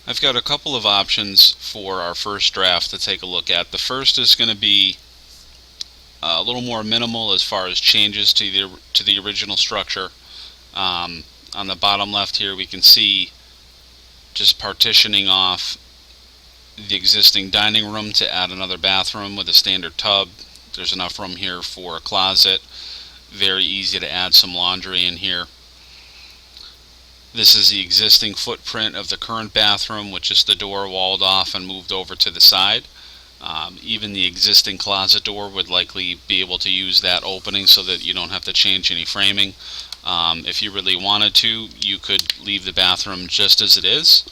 I've got a couple of options for our first draft to take a look at. The first is going to be a little more minimal as far as changes to the original structure. On the bottom left here, we can see just partitioning off the existing dining room to add another bathroom with a standard tub. There's enough room here for a closet. Very easy to add some laundry in here. This is the existing footprint of the current bathroom, with just the door walled off and moved over to the side. Even the existing closet door would likely be able to use that opening so that you don't have to change any framing. If you really wanted to, you could leave the bathroom just as it is.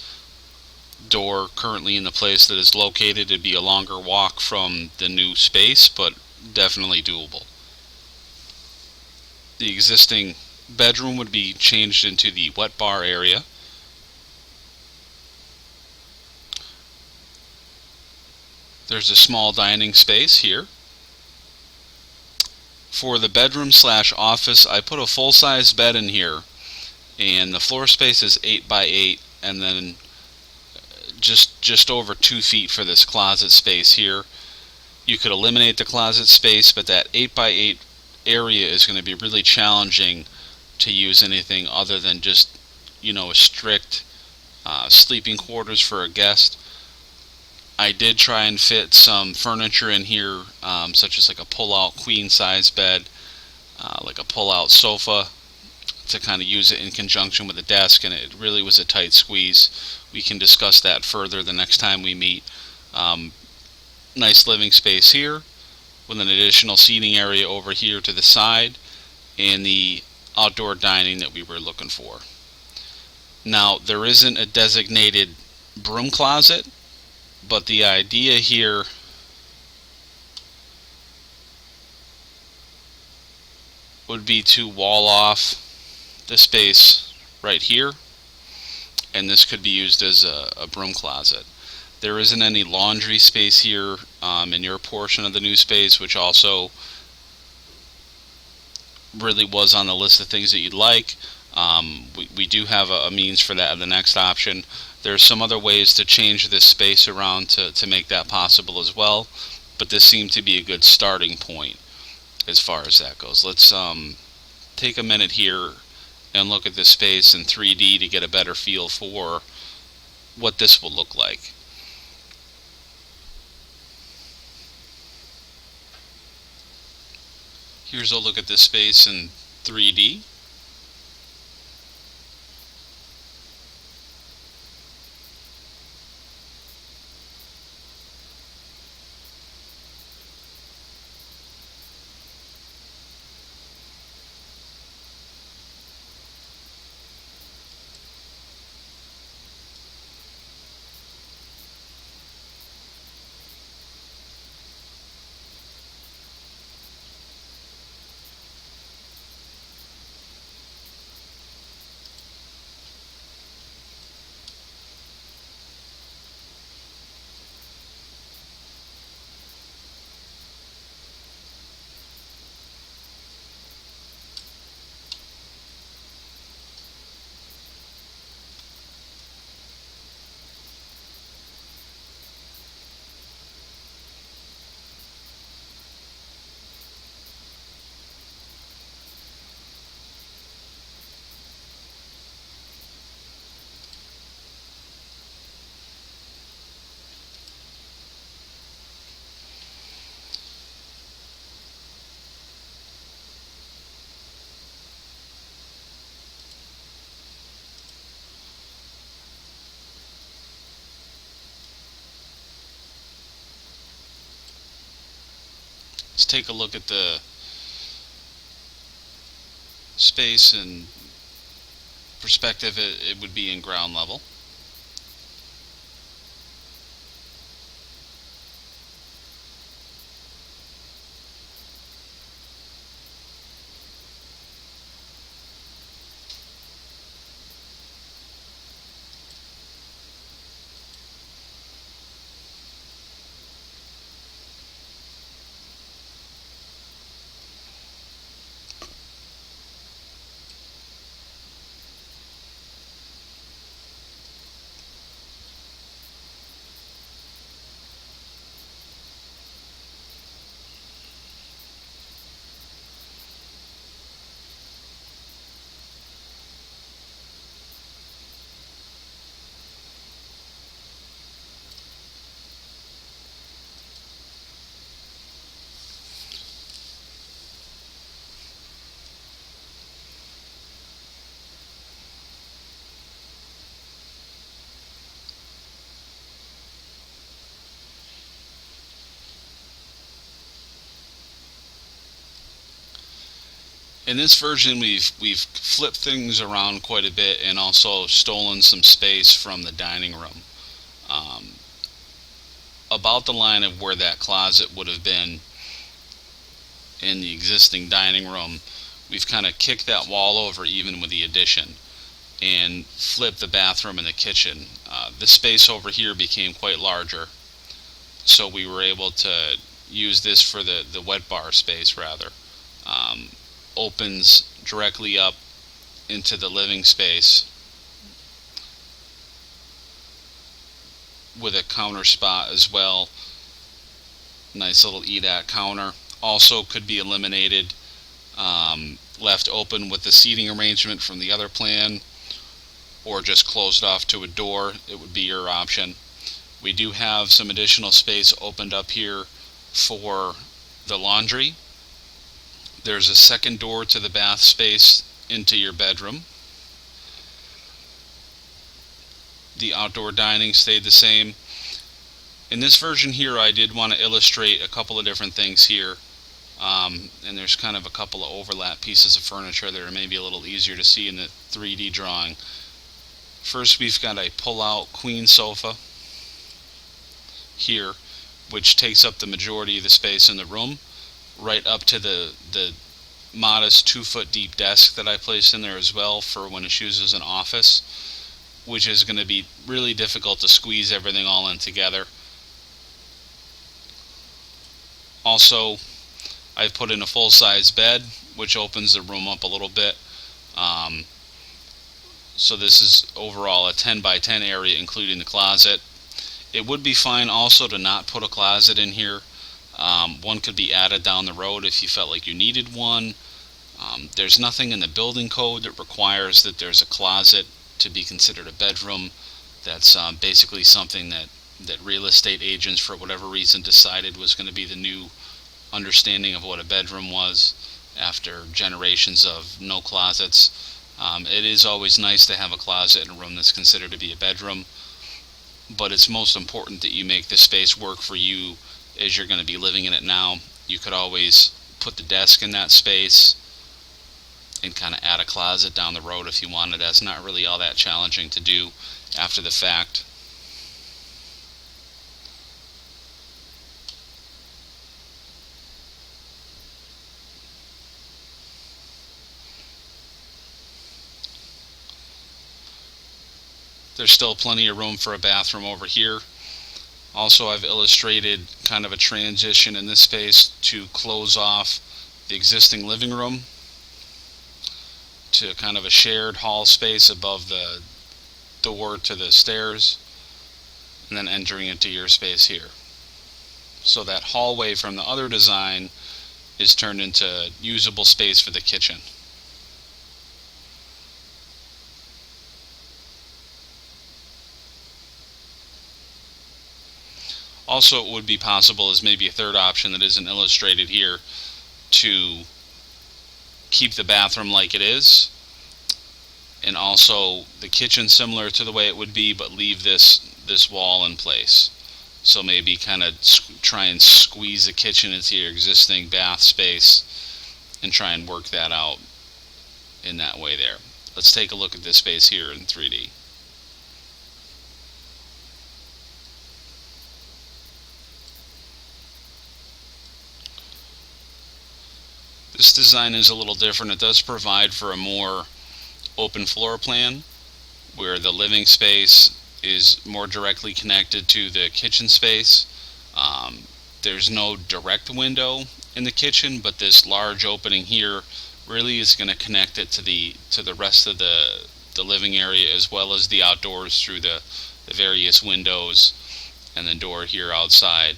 Door currently in the place that it's located, it'd be a longer walk from the new space, but definitely doable. The existing bedroom would be changed into the wet bar area. There's a small dining space here. For the bedroom slash office, I put a full-size bed in here, and the floor space is 8 by 8, and then just over 2 feet for this closet space here. You could eliminate the closet space, but that 8 by 8 area is going to be really challenging to use anything other than just, a strict sleeping quarters for a guest. I did try and fit some furniture in here, such as like a pull-out queen-size bed, like a pull-out sofa, to kind of use it in conjunction with the desk, and it really was a tight squeeze. We can discuss that further the next time we meet. Nice living space here, with an additional seating area over here to the side, and the outdoor dining that we were looking for. Now, there isn't a designated broom closet, but the idea here would be to wall off the space right here, and this could be used as a broom closet. There isn't any laundry space here in your portion of the new space, which also really was on the list of things that you'd like. We do have a means for that in the next option. There's some other ways to change this space around to make that possible as well, but this seemed to be a good starting point as far as that goes. Let's take a minute here and look at this space in 3D to get a better feel for what this will look like. Here's a look at this space in 3D. Let's take a look at the space and perspective. It would be in ground level. In this version, we've flipped things around quite a bit and also stolen some space from the dining room. About the line of where that closet would have been in the existing dining room, we've kind of kicked that wall over even with the addition and flipped the bathroom and the kitchen. This space over here became quite larger, so we were able to use this for the wet bar space rather. Opens directly up into the living space with a counter spot as well. Nice little eat-at counter. Also could be eliminated, left open with the seating arrangement from the other plan, or just closed off to a door. It would be your option. We do have some additional space opened up here for the laundry. There's a second door to the bath space into your bedroom. The outdoor dining stayed the same. In this version here, I did want to illustrate a couple of different things here. And there's kind of a couple of overlap pieces of furniture that are maybe a little easier to see in the 3D drawing. First, we've got a pull-out queen sofa here, which takes up the majority of the space in the room, right up to the modest 2-foot deep desk that I placed in there as well for when it's used as an office, which is going to be really difficult to squeeze everything all in together. Also, I've put in a full-size bed, which opens the room up a little bit. So this is overall a 10 by 10 area, including the closet. It would be fine also to not put a closet in here. One could be added down the road if you felt like you needed one. There's nothing in the building code that requires that there's a closet to be considered a bedroom. That's basically something that real estate agents, for whatever reason, decided was going to be the new understanding of what a bedroom was after generations of no closets. It is always nice to have a closet in a room that's considered to be a bedroom, but it's most important that you make the space work for you as you're going to be living in it now. You could always put the desk in that space and kind of add a closet down the road if you wanted. That's not really all that challenging to do after the fact. There's still plenty of room for a bathroom over here. Also, I've illustrated kind of a transition in this space to close off the existing living room to kind of a shared hall space above the door to the stairs, and then entering into your space here. So that hallway from the other design is turned into usable space for the kitchen. Also, it would be possible, as maybe a third option that isn't illustrated here, to keep the bathroom like it is, and also the kitchen similar to the way it would be, but leave this wall in place. So maybe kind of try and squeeze the kitchen into your existing bath space and try and work that out in that way there. Let's take a look at this space here in 3D. This design is a little different. It does provide for a more open floor plan where the living space is more directly connected to the kitchen space. There's no direct window in the kitchen, but this large opening here really is going to connect it to the rest of the living area, as well as the outdoors through the various windows and the door here outside.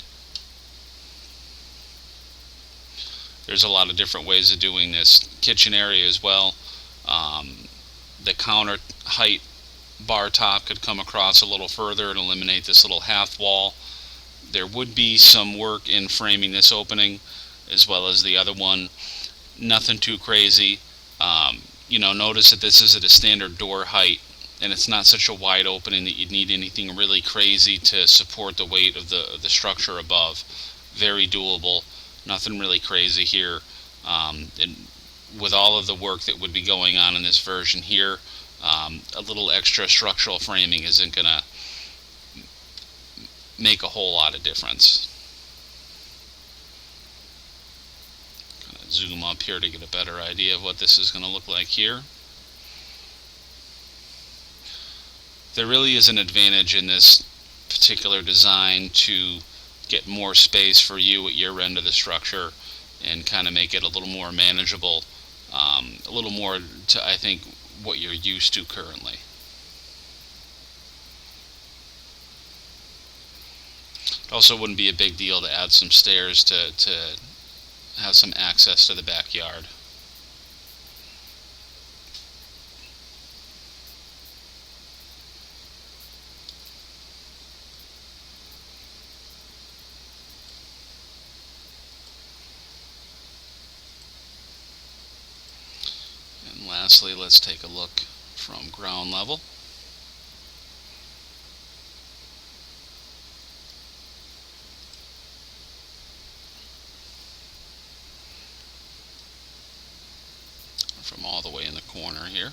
There's a lot of different ways of doing this. Kitchen area as well. The counter height bar top could come across a little further and eliminate this little half wall. There would be some work in framing this opening as well as the other one. Nothing too crazy. Notice that this is at a standard door height, and it's not such a wide opening that you'd need anything really crazy to support the weight of the structure above. Very doable. Nothing really crazy here. And with all of the work that would be going on in this version here, a little extra structural framing isn't going to make a whole lot of difference. Kind of zoom up here to get a better idea of what this is going to look like here. There really is an advantage in this particular design to get more space for you at your end of the structure and kind of make it a little more manageable, a little more to, I think, what you're used to currently. It also wouldn't be a big deal to add some stairs to have some access to the backyard. And lastly, let's take a look from ground level. From all the way in the corner here.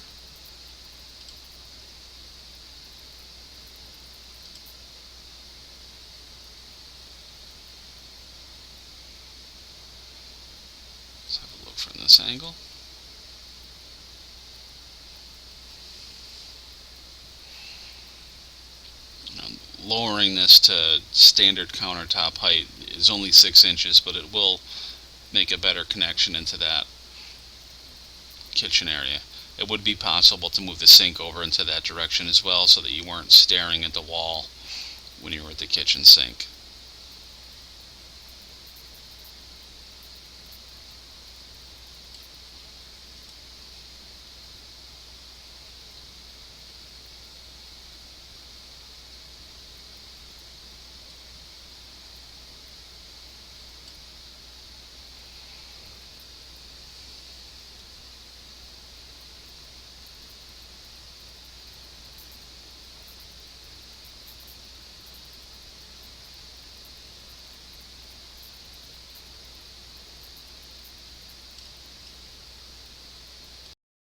Let's have a look from this angle. Lowering this to standard countertop height is only 6 inches, but it will make a better connection into that kitchen area. It would be possible to move the sink over into that direction as well so that you weren't staring at the wall when you were at the kitchen sink.